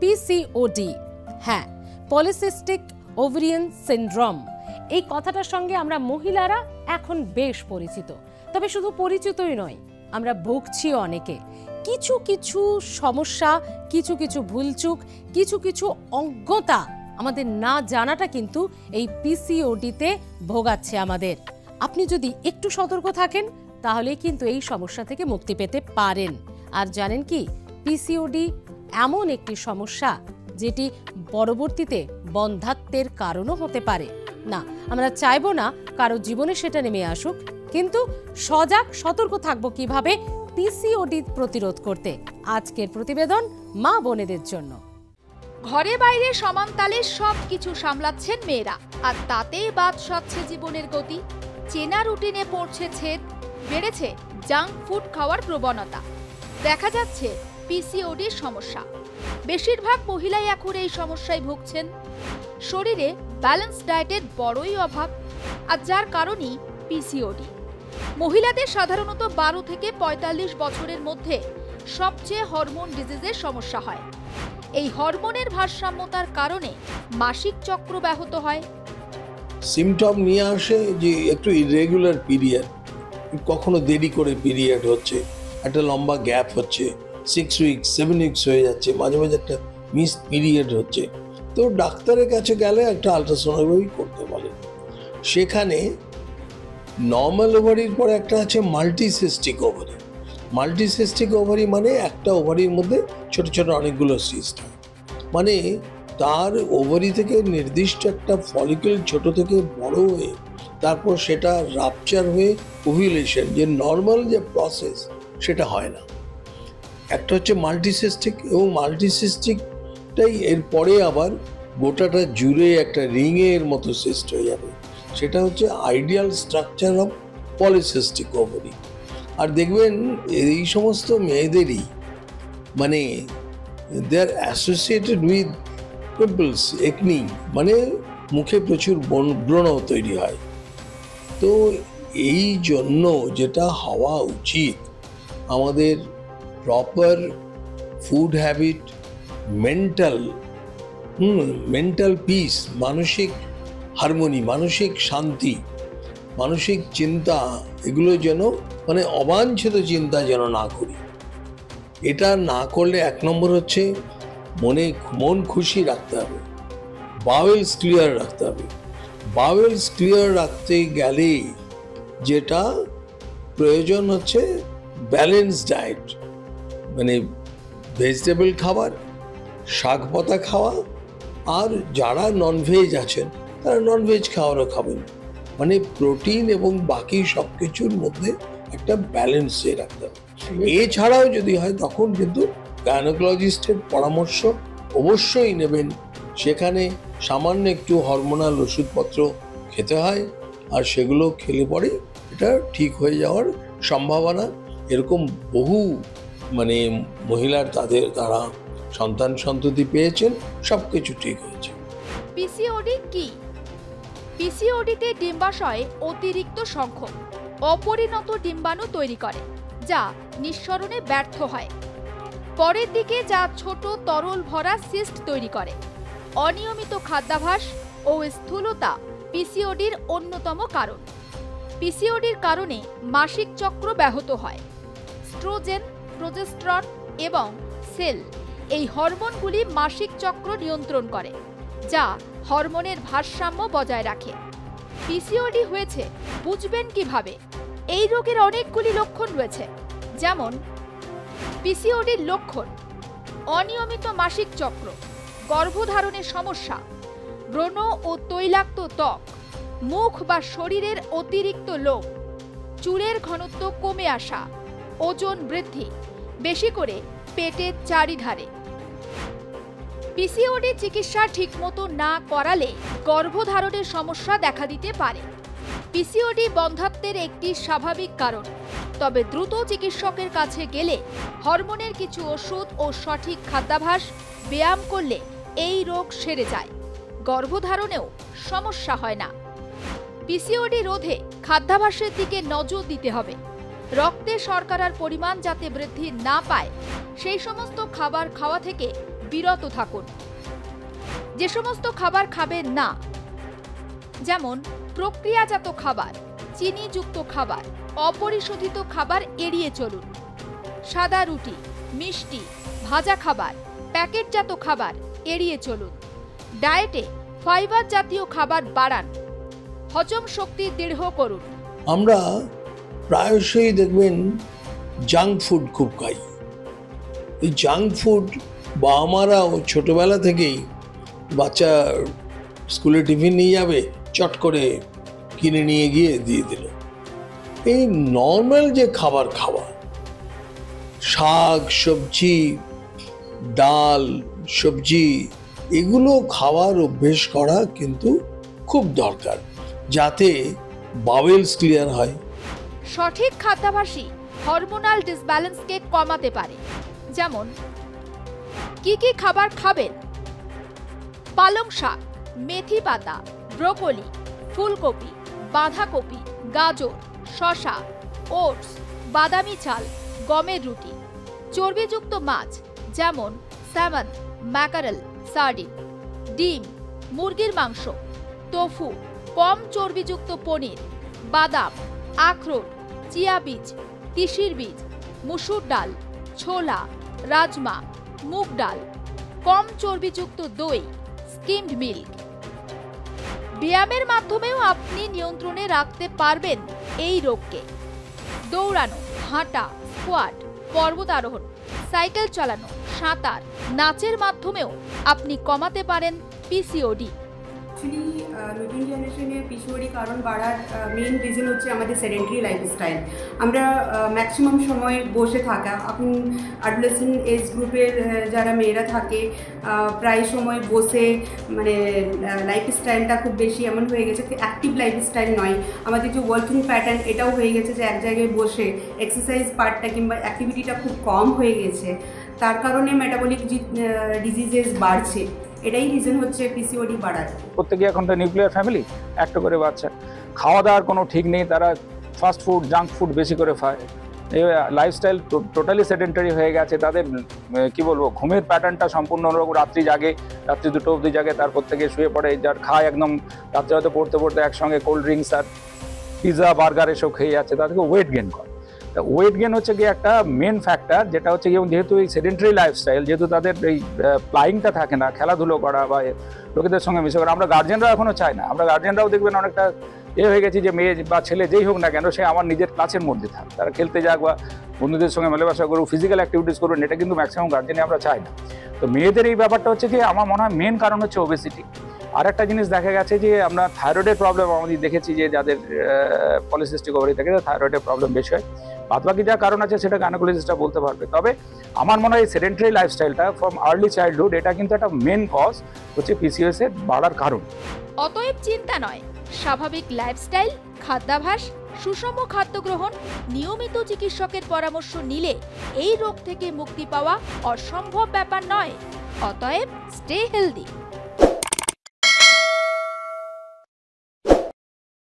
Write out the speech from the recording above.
PCOD, হ্যাঁ, polycystic ovarian syndrome, এই কথাটার সঙ্গে আমরা মহিলারা এখন বেশ পরিচিত। তবে শুধু পরিচিতই নয়, আমরা ভুগছি অনেকে। কিছু কিছু সমস্যা, কিছু কিছু ভুলচুক, কিছু কিছু অজ্ঞতা, আমাদের না জানাটা কিন্তু এই পিসিওডিতে ভোগাচ্ছে আমাদের। আপনি যদি একটু সতর্ক থাকেন তাহলে কিন্তু এই সমস্যা থেকে মুক্তি পেতে পারেন। আর জানেন কি, পিসিওডি এমন একটি সমস্যা যেটি পরবর্তীতে বন্ধ্যাত্বের কারণও হতে পারে। না, আমরা চাইবো না কারো জীবনে সেটা নেমে আসুক, কিন্তু সজাগ সতর্ক থাকবো কিভাবে পিসিওডি প্রতিরোধ করতে। আজকের প্রতিবেদন মা বোনেদের জন্য। ঘরে বাইরে সমান তালে সবকিছু সামলাচ্ছেন মেয়েরা, আর তাতেই বাদ সাধছে জীবনের গতি। চেনা রুটিনে পড়ছে ছেদ, বেড়েছে জাঙ্ক ফুড খাওয়ার প্রবণতা, দেখা যাচ্ছে পিসিওডির সমস্যা। বেশিরভাগ মহিলাই এখন এই সমস্যায় ভুগছেন। শরীরে ব্যালেন্স ডায়েটের বড়ই অভাব, আর যার কারণেই পিসিওডি। মহিলাদের সাধারণত 12 থেকে 45 বছরের মধ্যে সবচেয়ে হরমোন ডিজিজের সমস্যা হয়। এই হরমোনের ভারসাম্যতার কারণে মাসিক চক্র ব্যাহত হয়। সিমটম নিয়ে আসে যে একটু ইরেগুলার পিরিয়ড, কখনো দেরি করে পিরিয়ড হচ্ছে, একটা লম্বা গ্যাপ হচ্ছে, 6 উইকস 7 উইকস হয়ে যাচ্ছে, মাঝে মাঝে একটা মিস পিরিয়ড হচ্ছে। তো ডাক্তারের কাছে গেলে একটা আলট্রাসোনোগ্রাফি করতে বলে। সেখানে নর্মাল ওভারির পরে একটা আছে মাল্টিসিস্টিক ওভারি। মাল্টিসিস্টিক ওভারি মানে একটা ওভারির মধ্যে ছোট ছোট অনেকগুলো সিস্ট হয়, মানে তার ওভারি থেকে নির্দিষ্ট একটা ফলিকল ছোট থেকে বড় হয়ে তারপর সেটা রাপচার হয়ে ওভিউলেশন, যে নর্মাল যে প্রসেস সেটা হয় না। একটা হচ্ছে মাল্টিসিস্টিক, এবং মাল্টিসিস্টিকটাই এরপরে আবার গোটাটা জুড়ে একটা রিংয়ের মতো সিস্ট হয়ে যাবে, সেটা হচ্ছে ideal structure of polycystic ovary. আর দেখবেন এই সমস্ত মেয়েদেরই মানে they are associated with pimples, acne, মানে মুখে প্রচুর ব্রণ তৈরি হয়। তো এই জন্য যেটা হওয়া উচিত, আমাদের proper food habit, mental peace, মানসিক হারমোনি, মানসিক শান্তি, মানসিক চিন্তা, এগুলো যেন মানে অবাঞ্ছিত চিন্তা যেন না করি। এটা না করলে 1 নম্বর হচ্ছে মন খুশি রাখতে হবে, বাওয়েলস ক্লিয়ার রাখতে হবে। বাওয়েলস ক্লিয়ার রাখতে গেলে যেটা প্রয়োজন হচ্ছে ব্যালেন্স ডায়েট, মানে ভেজিটেবল খাবার, শাক পাতা খাওয়া, আর যারা ননভেজ আছেন তারা ননভেজ খাবারও খাবেন, মানে প্রোটিন এবং বাকি সব কিছুর মধ্যে একটা ব্যালেন্স রাখতে হবে। এছাড়াও যদি হয় তখন কিন্তু গাইনোকোলজিস্টের পরামর্শ অবশ্যই নেবেন। সেখানে সামান্য একটু হরমোনাল ওষুধপত্র খেতে হয়, আর সেগুলো খেলে পরে এটা ঠিক হয়ে যাওয়ার সম্ভাবনা। এরকম বহু মানে মহিলার তারা সন্তান সন্ততি পেয়েছেন, সব কিছু ঠিক হয়েছে। পিসিওডি কি? পিসিওডিতে ডিম্বাশয়ে অতিরিক্ত সংখ্যক অপরিণত ডিম্বাণু তৈরি করে, যা নিঃসরণে ব্যর্থ হয়। পরের দিকে যা ছোট তরল ভরা সিস্ট তৈরি করে। অনিয়মিত খাদ্যাভ্যাস ও স্থূলতা পিসিওডির অন্যতম কারণ। পিসিওডির কারণে মাসিক চক্র ব্যাহত হয়। স্ট্রোজেন, প্রোজেস্টেরন এবং সেল, এই হরমোনগুলি মাসিক চক্র নিয়ন্ত্রণ করে, যা হরমোনের ভারসাম্য বজায় রাখে। পিসিওডি হয়েছে বুঝবেন কিভাবে? এই রোগের অনেকগুলি লক্ষণ রয়েছে, যেমন পিসিওডির লক্ষণ: অনিয়মিত মাসিক চক্র, গর্ভধারণের সমস্যা, ব্রণ ও তৈলাক্ত ত্বক, মুখ বা শরীরের অতিরিক্ত লোম, চুলের ঘনত্ব কমে আসা, ওজন বৃদ্ধি, বেশি করে পেটের চারিধারে। পিসিওডি চিকিৎসা ঠিকমতো না করালে গর্ভধারণের সমস্যা দেখা দিতে পারে। পিসিওডি বন্ধ্যাত্বের একটি স্বাভাবিক কারণ, তবে দ্রুত চিকিৎসকের কাছে গেলে হরমোনের কিছু ওষুধ ও সঠিক খাদ্যাভ্যাস, ব্যায়াম করলে এই রোগ সেরে যায়। গর্ভধারণেও সমস্যা হয় না। পিসিওডি রোধে খাদ্যাভ্যাসের দিকে নজর দিতে হবে। রক্তে শর্করার পরিমাণ যাতে বৃদ্ধি না পায় সেই সমস্ত খাবার খাওয়া থেকে বিরত থাকুন। যে সমস্ত খাবার খাবেন না, যেমন প্রক্রিয়াজাত খাবার, চিনিযুক্ত খাবার, অপরিশোধিত খাবার এড়িয়ে চলুন। সাদা রুটি, মিষ্টি, ভাজা খাবার, প্যাকেটজাত খাবার এড়িয়ে চলুন। ডায়েটে ফাইবার জাতীয় খাবার বাড়ান। হজম শক্তি দৃঢ় করুন। আমরা প্রায়শই দেখবেন জাঙ্ক ফুড খুব খাই। এই জাঙ্ক ফুড বাবা-মারাও ছোটবেলা থেকেই বাচ্চা স্কুলে টিফিন নিয়ে যাবে, চট করে কিনে নিয়ে গিয়ে দিয়ে দিল। এই নর্মাল যে খাবার খাওয়া, শাক সবজি, ডাল সবজি, এগুলো খাওয়ার অভ্যেস করা কিন্তু খুব দরকার, যাতে বাওয়েলস ক্লিয়ার হয়। সঠিক খাদ্যাভ্যাসই হরমোনাল ডিসব্যালেন্সকে কমাতে পারে। যেমন কি কি খাবার খাবেন? পালং শাক, মেথি পাতা, ব্রোকলি, ফুলকপি, বাঁধাকপি, গাজর, শসা, ওটস, বাদামি চাল, গমের রুটি। চর্বিযুক্ত মাছ যেমন স্যামন, ম্যাকারেল, সার্ডিন। ডিম, মুরগির মাংস, তোফু, কম চর্বিযুক্ত পনির, বাদাম, আখরোট, চিয়া বীজ, তিসির বীজ, মুসুর ডাল, ছোলা, রাজমা, মুগ ডাল। কম চর্বিযুক্ত দই, স্কিমড মিল্ক। ব্যায়ামের মাধ্যমেও আপনি নিয়ন্ত্রণে রাখতে পারবেন এই রোগকে। দৌড়ানো, হাঁটা, স্কোয়াট, পর্বতারোহণ, সাইকেল চালানো, সাঁতার, নাচের মাধ্যমেও আপনি কমাতে পারেন পিসিওডি। অ্যাকচুয়ালি নতুন জেনারেশনে পিসিওডি কারণ বাড়ার মেইন রিজন হচ্ছে আমাদের সেডেন্টারি লাইফস্টাইল। আমরা ম্যাক্সিমাম সময় বসে থাকা, এখন অ্যাডোলেসেন্ট এজ গ্রুপের যারা মেয়েরা থাকে প্রায় সময় বসে, মানে লাইফস্টাইলটা খুব বেশি এমন হয়ে গেছে, অ্যাক্টিভ লাইফস্টাইল নয়। আমাদের যে ওয়ার্কিং প্যাটার্ন এটাও হয়ে গেছে যে এক জায়গায় বসে এক্সারসাইজ পার্টটা কিংবা অ্যাক্টিভিটিটা খুব কম হয়ে গেছে। তার কারণে মেটাবলিক ডিজিজেস বাড়ছে। এটাই রিজন হচ্ছে পিসিওডি বাড়ার। প্রত্যেকে এখন তো নিউক্লিয়ার ফ্যামিলি, একটা করে বাচ্চা, খাওয়া দাওয়ার কোনো ঠিক নেই, তারা ফাস্ট ফুড, জাঙ্ক ফুড বেশি করে খায়। এই লাইফস্টাইল টোটালি সেডেন্টারি হয়ে গেছে। তাদের কি বলবো, ঘুমের প্যাটার্নটা সম্পূর্ণ অন্যরকম। রাত্রি জাগে, রাত্রি 2টো অবধি জাগে, তারপর থেকে শুয়ে পড়ে, যার খায় একদম রাত্রে হয়তো পড়তে পড়তে একসঙ্গে কোল্ড ড্রিঙ্কস আর পিৎজা, বার্গার এসব খেয়ে যাচ্ছে, তাদেরকে ওয়েট গেন করে। তা ওয়েট গেন হচ্ছে কি একটা মেন ফ্যাক্টর, যেটা হচ্ছে কি যেহেতু এই সেডেন্টারি লাইফস্টাইল, যেহেতু তাদের এই প্লাইংটা থাকে না, খেলাধুলো করা বা লোকেদের সঙ্গে মিশে করা, আমরা গার্জেনরা এখনও চাই না। আমরা গার্জেনরাও দেখবেন অনেকটা হয়ে গেছি যে মেয়ে বা ছেলে যেই হোক না কেন, সে আমার নিজের ক্লাসের মধ্যে থাক, তারা খেলতে যাক বা বন্ধুদের সঙ্গে মেলামেশা করুক, ফিজিক্যাল অ্যাক্টিভিটিস করুন, এটা কিন্তু ম্যাক্সিমাম গার্জেনে আমরা চাই না। তো মেয়েদের এই ব্যাপারটা হচ্ছে কি আমার মনে হয় মেন কারণ হচ্ছে ওবেসিটি। আর একটা জিনিস দেখা গেছে যে আমরা থাইরয়েডের প্রবলেম আমাদের দেখেছি, যে যাদের পলিসিস্টিক ওভারি থাকে থাইরয়েডের প্রবলেম বেশি হয়। বাদবাকি যা কারণ আছে সেটা গাইনোকোলজিস্টরা বলতে পারবে। তবে আমার মনে হয় এই সেডেন্টারি লাইফস্টাইলটা ফ্রম আর্লি চাইল্ডহুড, এটা কিন্তু একটা মেন কজ হচ্ছে পিসিওএস এর বাড়ার কারণ। অতএব চিন্তা নয়, স্বাভাবিক লাইফস্টাইল, খাদ্যাভ্যাস, সুষম খাদ্য গ্রহণ, নিয়মিত চিকিৎসকের পরামর্শ নিলে এই রোগ থেকে মুক্তি পাওয়া অসম্ভব ব্যাপার নয়। অতএব স্টে হেলদি।